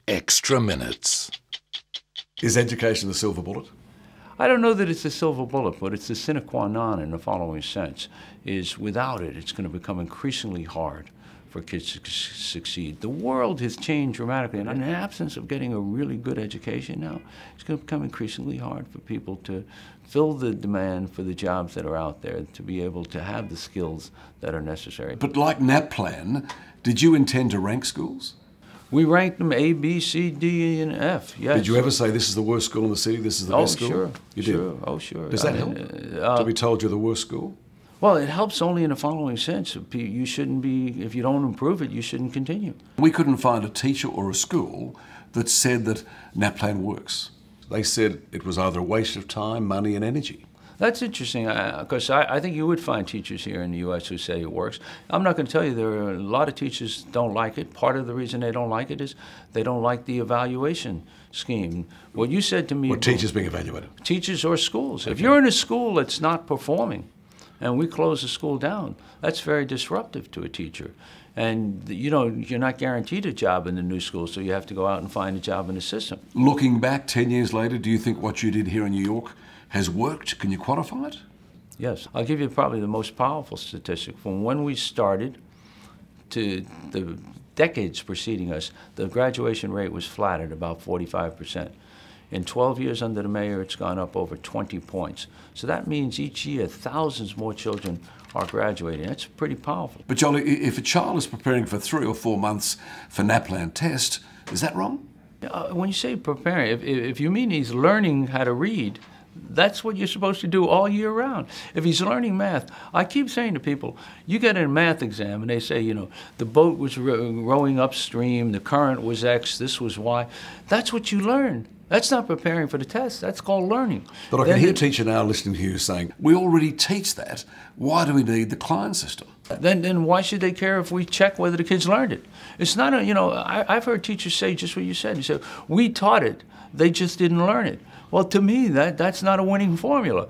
extra minutes. Is education the silver bullet? I don't know that it's a silver bullet, but it's the sine qua non in the following sense, is without it, it's going to become increasingly hard for kids to succeed. The world has changed dramatically, and in the absence of getting a really good education now, it's going to become increasingly hard for people to fill the demand for the jobs that are out there, to be able to have the skills that are necessary. But like NAPLAN, did you intend to rank schools? We ranked them A, B, C, D, and F, yes. Did you ever say this is the worst school in the city, this is the best school? Sure. You did? Sure. Oh, sure. Does that help? To be told you're the worst school? Well, it helps only in the following sense. You shouldn't be, if you don't improve it, you shouldn't continue. We couldn't find a teacher or a school that said that NAPLAN works. They said it was either a waste of time, money and energy. That's interesting, because I think you would find teachers here in the U.S. who say it works. I'm not going to tell you there are a lot of teachers don't like it. Part of the reason they don't like it is they don't like the evaluation scheme. What you said to me— What teachers being evaluated? Teachers or schools. Okay. If you're in a school that's not performing and we close the school down, that's very disruptive to a teacher. And you know, you're not guaranteed a job in the new school, so you have to go out and find a job in the system. Looking back 10 years later, do you think what you did here in New York has worked? Can you quantify it? Yes. I'll give you probably the most powerful statistic. From when we started to the decades preceding us, the graduation rate was flat at about 45%. In 12 years under the mayor, it's gone up over 20 points. So that means each year, thousands more children are graduating. That's pretty powerful. But Joel, if a child is preparing for 3 or 4 months for NAPLAN test, is that wrong? When you say preparing, if you mean he's learning how to read, that's what you're supposed to do all year round. If he's learning math, I keep saying to people, you get a math exam and they say, you know, the boat was rowing upstream, the current was X, this was Y. That's what you learn. That's not preparing for the test. That's called learning. But I can hear a teacher now listening to you saying, we already teach that. Why do we need the Klein system? Then why should they care if we check whether the kids learned it? It's not a, you know, I've heard teachers say just what you said. You said, we taught it, they just didn't learn it. Well, to me, that's not a winning formula.